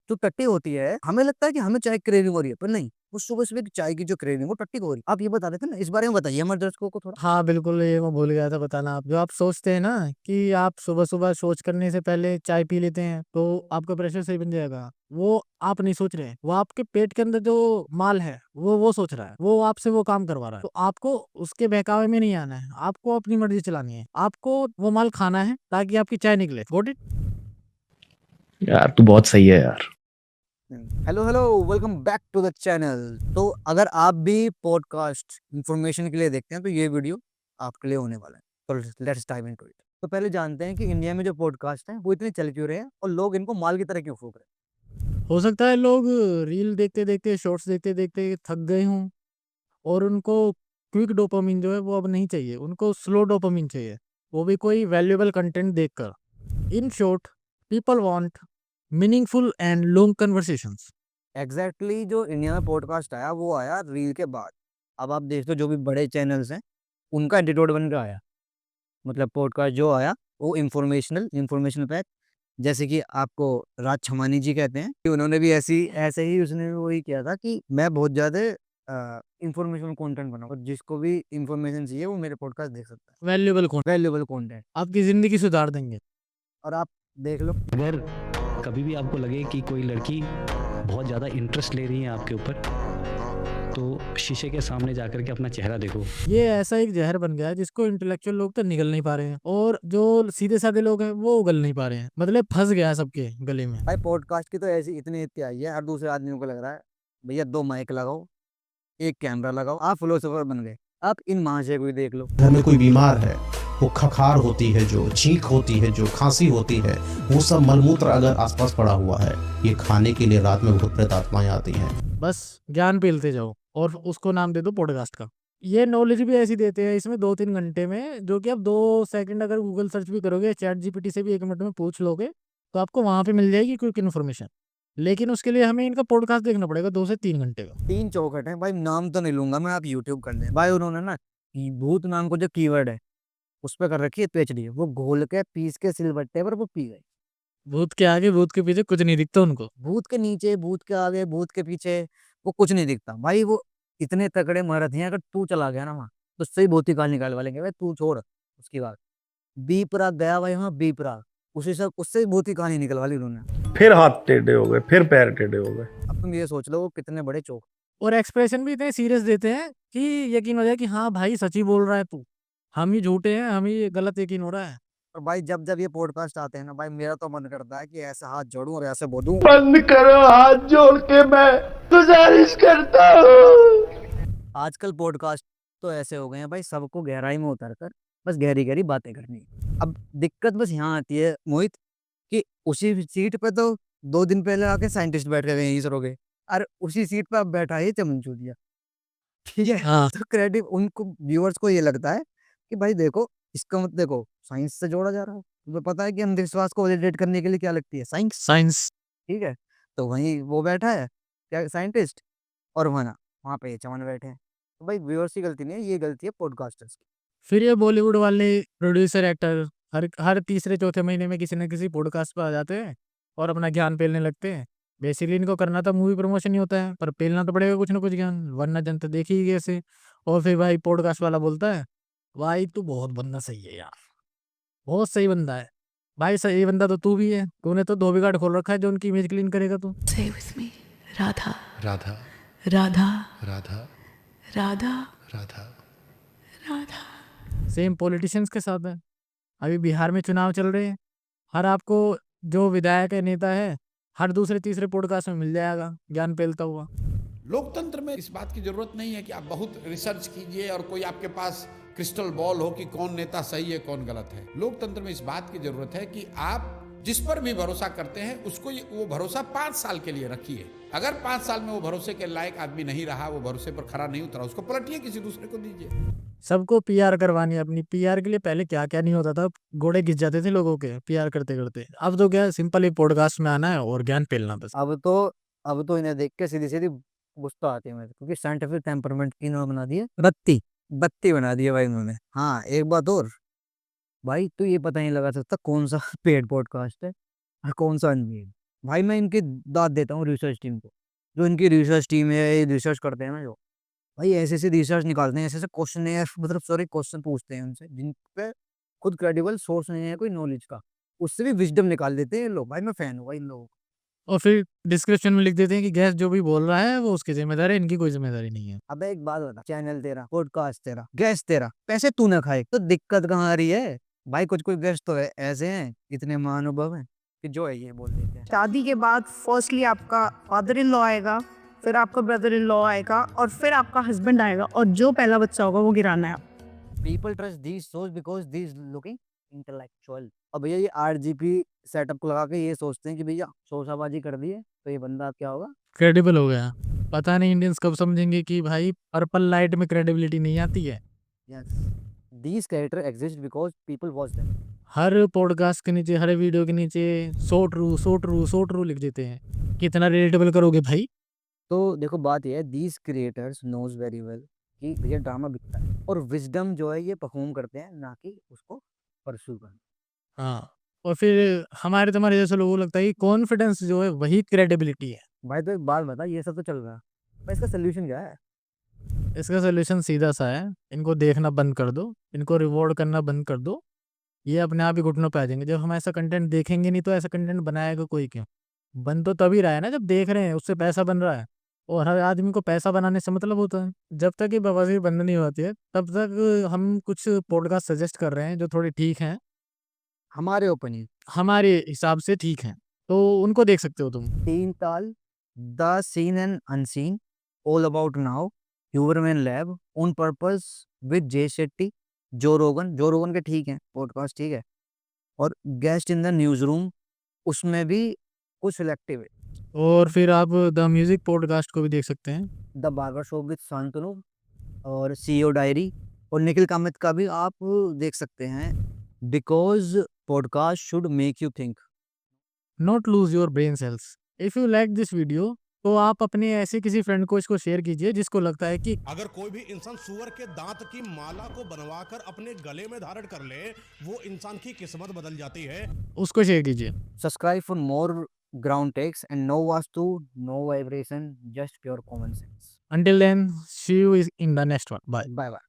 जो टट्टी होती है, हमें लगता है कि हमें चाय क्रेविंग हो रही है, पर नहीं, वो सुबह-सुबह की चाय की जो क्रेविंग वो टट्टी को हो रही है। आप ये बता रहे थे ना, इस बारे में बताइए हमारे दर्शकों को थोड़ा। हाँ, बिल्कुल, ये मैं भूल गया था बताना। आप जो आप सोचते हैं ना कि आप सुबह-सुबह सोच करने से पहले चाय पी लेते हैं, तो आपका प्रेशर सही बन जाएगा। वो आप नहीं सोच रहे हैं, वो आपके पेट के अंदर जो माल है, वो सोच रहा है, वो आपसे वो काम करवा रहा है। तो आपको उसके बहकावे में नहीं आना है, आपको अपनी मर्ज़ी चलानी है। आपको वो माल खाना है ताकि आपकी चाय निकले। Got it? यार तू बहुत सही है यार। Hello hello, welcome back to the channel. तो अगर आप भी पॉडकास्ट इंफॉर्मेशन के लिए देखते हैं तो ये वीडियो आपके लिए होने वाला है। तो लेट्स डाइव इनटू इट। तो पहले जानते हैं कि इंडिया में जो पॉडकास्ट हैं वो इतने चल क्यों रहे हैं और लोग इनको माल की तरह क्यों फूक रहे हो सकता है लोग रील देखते-देखते, शॉर्ट्स देखते-देखते थक गए हों और उनको क्विक डोपामाइन जो है वो अब नहीं चाहिए, उनको स्लो डोपामाइन चाहिए, वो भी कोई वैल्यूएबल कंटेंट देखकर। In short, people want meaningful and long conversations. हैं। एग्जैक्टली जो इंडिया में पॉडकास्ट आया वो आया रील के बाद। अब आप देखते हो जो भी बड़े चैनल्स हैं उनका एंटीट्यूड बन के आया। मतलब पॉडकास्ट जो आया वो इंफॉर्मेशनल पैक, जैसे कि आपको राज छमानी जी कहते हैं कि उन्होंने भी ऐसे ही उसने भी वही किया था कि मैं बहुत ज़्यादा इंफॉर्मेशनल कंटेंट बनाऊँ और जिसको भी इंफॉर्मेशन चाहिए वो मेरे पॉडकास्ट देख सकता वैल्यूएबल है। Valuable content. आपकी ज़िंदगी सुधार देंगे। और आप देख लो। अगर कभी भी आपको लगे कि कोई लड़की बहुत ज़्यादा इंटरेस्ट ले रही है आपके ऊपर, तो शीशे के सामने जाकर के अपना चेहरा देखो। ये ऐसा एक जहर बन गया है जिसको इंटेलेक्चुअल लोग तो निगल नहीं पा रहे हैं और जो सीधे-साधे लोग हैं वो उगल नहीं पा रहे हैं। मतलब फँस गया है सबके गले में। भाई पॉडकास्ट की तो ऐसी इतनी इतनी आई है, हर दूसरे आदमी को लग रहा है भैया दो माइक लगाओ, एक कैमरा लगाओ, आप फिलोसोफर बन गए। आप इन महाशय को ही देख लो। घर में कोई बीमार है, वो खखार होती है, जो छींक होती है, जो खांसी होती है, वो सब मलमूत्र अगर आसपास पड़ा हुआ है, ये खाने के लिए रात में भूत प्रेत आत्माएं आती हैं। बस ज्ञान पेलते जाओ और उसको नाम दे दो पॉडकास्ट का। ये नॉलेज भी ऐसी देते हैं इसमें 2-3 घंटे में, जो कि आप 2 सेकंड अगर गूगल सर्च भी करोगे, चैट जीपीटी से भी 1 मिनट में पूछ लोगे, तो आपको वहाँ पे मिल जाएगी क्विक इन्फॉर्मेशन। लेकिन उसके लिए हमें इनका पॉडकास्ट देखना पड़ेगा 2 से 3 घंटे का। तीन चौखट है भाई, नाम तो नहीं लूंगा मैं, आप यूट्यूब कर लें भाई। उन्होंने ना भूत नाम को जो कीवर्ड है उस पे कर रखी है पीएचडी, वो घोल के पीस के सिलबट्टे पर वो पी गए। भूत के आगे, भूत के पीछे कुछ नहीं दिखता उनको। भूत के नीचे, भूत के आगे, भूत के पीछे वो कुछ नहीं दिखता भाई। वो इतने तगड़े महारथ हैं, अगर तू चला गया ना वहाँ तो सही भूत निकाल निकाल वालेंगे भाई। तू छोड़ उसकी बात, बी प्राक गया भाई, वहाँ बी प्राक उसी से उससे भूत की कहानी निकलवा ली उन्होंने। फिर हाथ टेढ़े हो गए, फिर पैर टेढ़े हो गए। अब तुम ये सोच लो वो कितने बड़े चौक। और एक्सप्रेशन भी इतने सीरियस देते हैं कि यकीन हो जाए कि हाँ भाई सच ही बोल रहा है तू। हम ही झूठे हैं, हम ही गलत यकीन हो रहा है। और भाई जब जब ये पॉडकास्ट आते हैं ना भाई, मेरा तो मन करता है कि ऐसे हाथ जोड़ूं और ऐसे बोलूं, बंद करो, हाथ जोड़ के मैं गुजारिश करता हूँ। आजकल पॉडकास्ट तो ऐसे हो गए हैं भाई, सबको गहराई में उतर कर बस गहरी गहरी बातें करनी है। अब दिक्कत बस यहाँ आती है मोहित, कि उसी सीट पे तो 2 दिन पहले आके साइंटिस्ट बैठ के गए इसरो के, और उसी सीट पे अब बैठा है चमनचूतिया। ठीक है। हाँ, तो क्रेडिट उनको, व्यूअर्स को ये लगता है कि भाई देखो, इसका मत देखो साइंस से जोड़ा जा रहा है। तुम्हें पता है कि अंधविश्वास को वैलिडेट करने के लिए क्या लगती है? साइंस। साइंस। ठीक है। तो वहीं वो बैठा है क्या, साइंटिस्ट, और वहाँ पे ये चमन बैठे हैं। तो भाई व्यूअर्स की गलती नहीं है, ये गलती है पॉडकास्टर्स की। फिर ये बॉलीवुड वाले प्रोड्यूसर, एक्टर हर हर तीसरे चौथे महीने में किसी न किसी पॉडकास्ट पे आ जाते हैं और अपना ज्ञान पेलने लगते हैं। बेसिकली इनको करना तो मूवी प्रमोशन ही होता है, पर पेलना तो पड़ेगा कुछ ना कुछ ज्ञान, वरना जनता देखेगी कैसे। और फिर भाई पॉडकास्ट वाला बोलता है, भाई तू बहुत बंदा सही है यार, बहुत सही बंदा है। भाई सही बंदा तो तू भी है, तूने तो धोबी घाट खोल रखा है जो उनकी इमेज क्लीन करेगा तू। Say with me, Radha, Radha, Radha, Radha, Radha, Radha. Radha. Same politicians के साथ है। अभी बिहार में चुनाव चल रहे हैं, हर आपको जो विधायक है, नेता है, हर दूसरे तीसरे पॉडकास्ट में मिल जाएगा ज्ञान पेलता हुआ। लोकतंत्र में इस बात की जरूरत नहीं है कि आप बहुत रिसर्च कीजिए और कोई आपके पास क्रिस्टल बॉल हो कि कौन नेता सही है कौन गलत है। लोकतंत्र में इस बात की जरूरत है कि आप जिस पर भी भरोसा करते हैं उसको वो भरोसा 5 साल के लिए रखिए। अगर 5 साल में वो भरोसे के लायक आदमी नहीं रहा, वो भरोसे पर खरा नहीं उतरा, उसको पलटिए, किसी दूसरे को दीजिए। सबको पीआर करवानी है अपनी। पीआर के लिए पहले क्या क्या नहीं होता था, घोड़े घिस जाते थे लोगों के पीआर करते करते। अब तो क्या, सिंपल एक पॉडकास्ट में आना है और ज्ञान पेलना बस। अब तो इन्हें देख के सीधी सीधी गुस्सा आती है मुझे, क्योंकि साइंटिफिक टेम्परमेंट इन्होंने बना दिया बत्ती, बत्ती बना दी है भाई इन्होंने। हाँ, एक बात और भाई, तो ये पता नहीं लगा सकता कौन सा पेड पॉडकास्ट है और कौन सा अनपेड। भाई मैं इनकी दाद देता हूँ रिसर्च टीम को। जो इनकी रिसर्च टीम है, ये रिसर्च करते हैं ना जो, भाई ऐसे-ऐसे रिसर्च निकालते हैं, ऐसे-ऐसे क्वेश्चनेयर मतलब सॉरी क्वेश्चन पूछते हैं उनसे, जिन पे खुद क्रेडिबल सोर्स नहीं है कोई नॉलेज का। उससे भी विज़डम निकाल देते हैं ये लोग। भाई मैं फैन हूँ भाई इन लोगों का। और फिर डिस्क्रिप्शन में लिख देते हैं कि गेस्ट जो भी बोल रहा है वो उसकी ज़िम्मेदारी है, इनकी कोई ज़िम्मेदारी नहीं है। अबे एक बात बता, चैनल तेरा, पॉडकास्ट तेरा, गेस्ट तेरा, पैसे तू ना खाए, तो दिक्कत कहाँ आ रही है? भाई कुछ-कुछ गेस्ट तो ऐसे हैं, इतने महानुभव हैं, कि जो है ये बोल देते हैं। शादी के बाद फर्स्टली आपका फादर इन लॉ आएगा, फिर आपका ब्रदर इन लॉ आएगा और फिर आपका हस्बैंड आएगा और जो पहला बच्चा होगा वो गिराना है। People trust these shows because these looking intellectual. अब भैया ये आरजीपी सेटअप को लगा के ये सोचते हैं कि भैया शोशाबाजी कर दी है तो ये बंदा क्या होगा। क्रेडिबल हो गया। पता नहीं इंडियंस कब समझेंगे कि भाई पर्पल लाइट में क्रेडिबिलिटी नहीं आती है। Yes, these character exist because people watch them. Her podcast के नीचे, हर वीडियो के नीचे so true, so true, so true लिख देते हैं। कितना रिलेटेबल करोगे भाई? तो देखो बात ये है, these creators knows very well कि भैया ड्रामा बिकता है और विजडम जो है ये परफॉर्म करते हैं, ना कि उसको परस्यू करना। हाँ, और फिर हमारे तुम्हारे जैसे लोगों को लगता है कि कॉन्फिडेंस जो है वही क्रेडिबिलिटी है। भाई तो एक बात बता, ये सब तो चल रहा है, भाई इसका सोल्यूशन क्या है? इसका सोल्यूशन सीधा सा है, इनको देखना बंद कर दो, इनको रिवॉर्ड करना बंद कर दो, ये अपने आप ही घुटनों पे आ जाएंगे। जब हम ऐसा कंटेंट देखेंगे नहीं तो ऐसा कंटेंट बनाएगा कोई क्यों? बन तो तभी रहा है ना जब देख रहे हैं, उससे पैसा बन रहा है और हर आदमी को पैसा बनाने से मतलब होता है। जब तक ये बवासीर बंद नहीं होती है तब तक हम कुछ पॉडकास्ट सजेस्ट कर रहे हैं जो थोड़े ठीक हैं, हमारे ओपिनियन हमारे हिसाब से ठीक हैं, तो उनको देख सकते हो तुम। Teen Taal, the scene and unseen, all about now, ह्यूमरमैन lab, on purpose with Jay Shetty, Joe Rogan के ठीक हैं पॉडकास्ट, ठीक है, और guest in the newsroom, उसमें भी कुछ सिलेक्टिव है। और फिर आप द म्यूजिक पॉडकास्ट को भी देख सकते हैं। The barber show with Shantanu और सीईओ डायरी और निखिल कामत का भी आप देख सकते हैं, because podcast should make you think. Not lose your brain cells. If you like this video तो आप अपने ऐसे किसी फ्रेंड को इसको शेयर कीजिए जिसको लगता है कि अगर कोई भी इंसान सुअर के दांत की माला को बनवाकर अपने गले में धारण कर ले, वो इंसान की किस्मत बदल जाती है। उसको शेयर कीजिए। Subscribe for more ground takes and no vastu, no vibration, just pure common sense. Until then, see you in the next one. Bye. Bye bye.